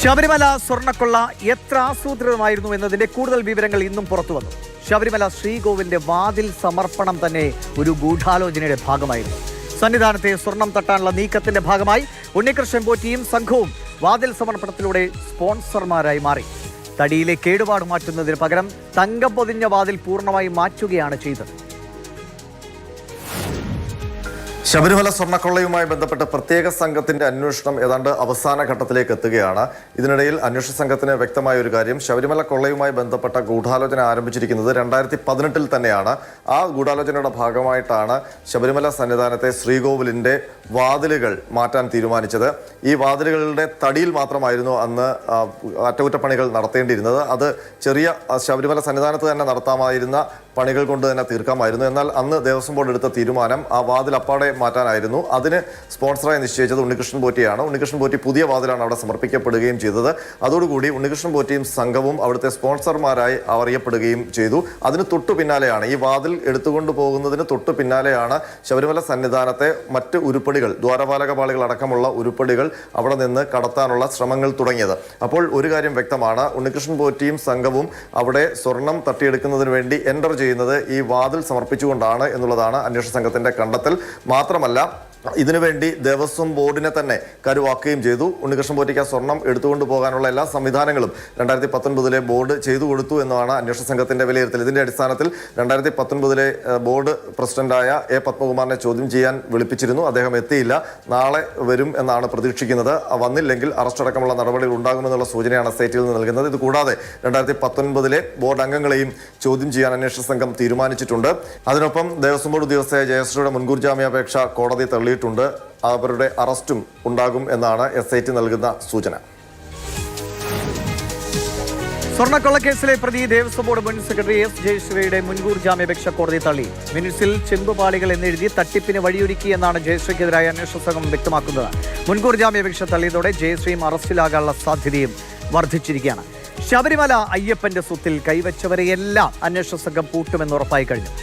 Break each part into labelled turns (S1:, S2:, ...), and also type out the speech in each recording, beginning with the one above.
S1: ശബരിമല സ്വർണ്ണക്കൊള്ള എത്ര ആസൂത്രിതമായിരുന്നു എന്നതിന്റെ കൂടുതൽ വിവരങ്ങൾ ഇന്നും പുറത്തു വന്നു. ശബരിമല ശ്രീകോവിലിന്റെ വാതിൽ സമർപ്പണം തന്നെ ഒരു ഗൂഢാലോചനയുടെ ഭാഗമായിരുന്നു. സന്നിധാനത്തെ സ്വർണം തട്ടാനുള്ള നീക്കത്തിന്റെ ഭാഗമായി ഉണ്ണികൃഷ്ണൻ പോറ്റിയും സംഘവും വാതിൽ സമർപ്പണത്തിലൂടെ സ്പോൺസർമാരായി മാറി. തടിയിലെ കേടുപാട് മാറ്റുന്നതിന് പകരം തങ്കം പൊതിഞ്ഞ വാതിൽ പൂർണ്ണമായി മാറ്റുകയാണ് ചെയ്തത്.
S2: ശബരിമല സ്വർണ്ണക്കൊള്ളയുമായി ബന്ധപ്പെട്ട് പ്രത്യേക സംഘത്തിന്റെ അന്വേഷണം ഏതാണ്ട് അവസാന ഘട്ടത്തിലേക്ക് എത്തുകയാണ്. ഇതിനിടയിൽ അന്വേഷണ സംഘത്തിന് വ്യക്തമായ ഒരു കാര്യം, ശബരിമല കൊള്ളയുമായി ബന്ധപ്പെട്ട ഗൂഢാലോചന ആരംഭിച്ചിരിക്കുന്നത് 2018 തന്നെയാണ്. ആ ഗൂഢാലോചനയുടെ ഭാഗമായിട്ടാണ് ശബരിമല സന്നിധാനത്തെ ശ്രീകോവിലിന്റെ വാതിലുകൾ മാറ്റാൻ തീരുമാനിച്ചത്. ഈ വാതിലുകളുടെ തടിയിൽ മാത്രമായിരുന്നു അന്ന് അറ്റകുറ്റപ്പണികൾ നടത്തേണ്ടിയിരുന്നത്. അത് ചെറിയ ശബരിമല സന്നിധാനത്ത് തന്നെ നടത്താമായിരുന്ന പണികൾ കൊണ്ട് തന്നെ തീർക്കാമായിരുന്നു. എന്നാൽ അന്ന് ദേവസ്വം ബോർഡ് എടുത്ത തീരുമാനം ആ വാതിൽ അപ്പാടെ മാറ്റാനായിരുന്നു. അതിന് സ്പോൺസറായി നിശ്ചയിച്ചത് ഉണ്ണികൃഷ്ണൻ പോറ്റിയാണ്. ഉണ്ണികൃഷ്ണൻ പോറ്റി പുതിയ വാതിലാണ് അവിടെ സമർപ്പിക്കപ്പെടുകയും ചെയ്തത്. അതോടുകൂടി ഉണ്ണികൃഷ്ണൻ പോറ്റിയും സംഘവും അവിടുത്തെ സ്പോൺസർമാരായി അറിയപ്പെടുകയും ചെയ്തു. അതിന് തൊട്ടു പിന്നാലെയാണ്, ഈ വാതിൽ എടുത്തുകൊണ്ട് പോകുന്നതിന് തൊട്ടു പിന്നാലെയാണ് ശബരിമല സന്നിധാനത്തെ മറ്റ് ഉരുപ്പടികൾ, ദ്വാരപാലക പാളികൾ അടക്കമുള്ള ഉരുപ്പടികൾ അവിടെ നിന്ന് കടത്താനുള്ള ശ്രമങ്ങൾ തുടങ്ങിയത്. അപ്പോൾ ഒരു കാര്യം വ്യക്തമാണ്, ഉണ്ണികൃഷ്ണൻ പോറ്റിയും സംഘവും അവിടെ സ്വർണം തട്ടിയെടുക്കുന്നതിന് വേണ്ടി എൻ്റർ ചെയ്യുന്നത് ഈ വാതിൽ സമർപ്പിച്ചുകൊണ്ടാണ് എന്നുള്ളതാണ് അന്വേഷണ സംഘത്തിന്റെ കണ്ടെത്തൽ. മാത്രമല്ല, ഇതിനുവേണ്ടി ദേവസ്വം ബോർഡിനെ തന്നെ കരുവാക്കുകയും ചെയ്തു. ഉണ്ണികൃഷ്ണൻ പോറ്റിക്ക് സ്വർണം എടുത്തുകൊണ്ട് പോകാനുള്ള എല്ലാ സംവിധാനങ്ങളും 2019 ബോർഡ് ചെയ്തു കൊടുത്തു എന്നാണ് അന്വേഷണ സംഘത്തിന്റെ വിലയിരുത്തൽ. ഇതിന്റെ അടിസ്ഥാനത്തിൽ 2019 ബോർഡ് പ്രസിഡന്റായ എ പത്മകുമാറിനെ ചോദ്യം ചെയ്യാൻ വിളിപ്പിച്ചിരുന്നു. അദ്ദേഹം എത്തിയില്ല. നാളെ വരും എന്നാണ് പ്രതീക്ഷിക്കുന്നത്. വന്നില്ലെങ്കിൽ അറസ്റ്റ് അടക്കമുള്ള നടപടികൾ ഉണ്ടാകുമെന്നുള്ള സൂചനയാണ് എസ്ഐറ്റിയിൽ നിന്ന് നൽകുന്നത്. ഇത് കൂടാതെ 2019 ബോർഡ് അംഗങ്ങളെയും ചോദ്യം ചെയ്യാൻ അന്വേഷണ സംഘം തീരുമാനിച്ചിട്ടുണ്ട്. അതിനൊപ്പം ദേവസ്വം ബോർഡ് ഉദ്യോഗസ്ഥയായ ജയശ്രീയുടെ മുൻകൂർ ജാമ്യാപേക്ഷ കോടതി തള്ളിയിട്ടുണ്ട്. അവരുടെ അറസ്റ്റും ഉണ്ടാകും എന്നാണ് എസ്ഐറ്റി നൽകുന്ന സൂചന.
S1: സ്വർണ്ണക്കൊള്ളക്കേസിലെ പ്രതി ദേവസ്വം ബോർഡ് മുൻ സെക്രട്ടറി എസ് ജയശ്രീയുടെ മുൻകൂർ ജാമ്യാപേക്ഷ കോടതി തള്ളി. മിനിറ്റ്സിൽ ചെമ്പുപാളികൾ എന്നെഴുതി തട്ടിപ്പിന് വഴിയൊരുക്കി എന്നാണ് ജയശ്രീക്കെതിരായ അന്വേഷണ സംഘം വ്യക്തമാക്കുന്നത്. മുൻകൂർ ജാമ്യാപേക്ഷ തള്ളിയതോടെ ജയശ്രീയും അറസ്റ്റിലാകാനുള്ള സാധ്യതയും വർദ്ധിച്ചിരിക്കുകയാണ്. ശബരിമല അയ്യപ്പന്റെ സ്വത്തിൽ കൈവച്ചവരെയെല്ലാം അന്വേഷണ സംഘം പൂട്ടുമെന്ന് ഉറപ്പായി കഴിഞ്ഞു.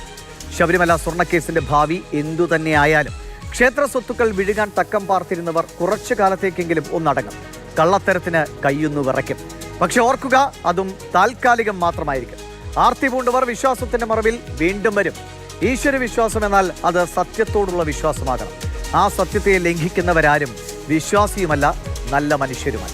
S1: ശബരിമല സ്വർണ്ണക്കേസിന്റെ ഭാവി എന്തു തന്നെയായാലും ക്ഷേത്ര സ്വത്തുക്കൾ വിഴുകാൻ തക്കം പാർത്തിരുന്നവർ കുറച്ചു കാലത്തേക്കെങ്കിലും ഒന്നടങ്ങും. കള്ളത്തരത്തിന് കയ്യൊന്നു വിറയ്ക്കും. പക്ഷെ ഓർക്കുക, അതും താൽക്കാലികം മാത്രമായിരിക്കും. ആർത്തി പൂണ്ടവർ വിശ്വാസത്തിന്റെ മറവിൽ വീണ്ടും വരും. ഈശ്വര വിശ്വാസം എന്നാൽ അത് സത്യത്തോടുള്ള വിശ്വാസമാകണം. ആ സത്യത്തെ ലംഘിക്കുന്നവരാരും വിശ്വാസിയുമല്ല, നല്ല മനുഷ്യരുമല്ല.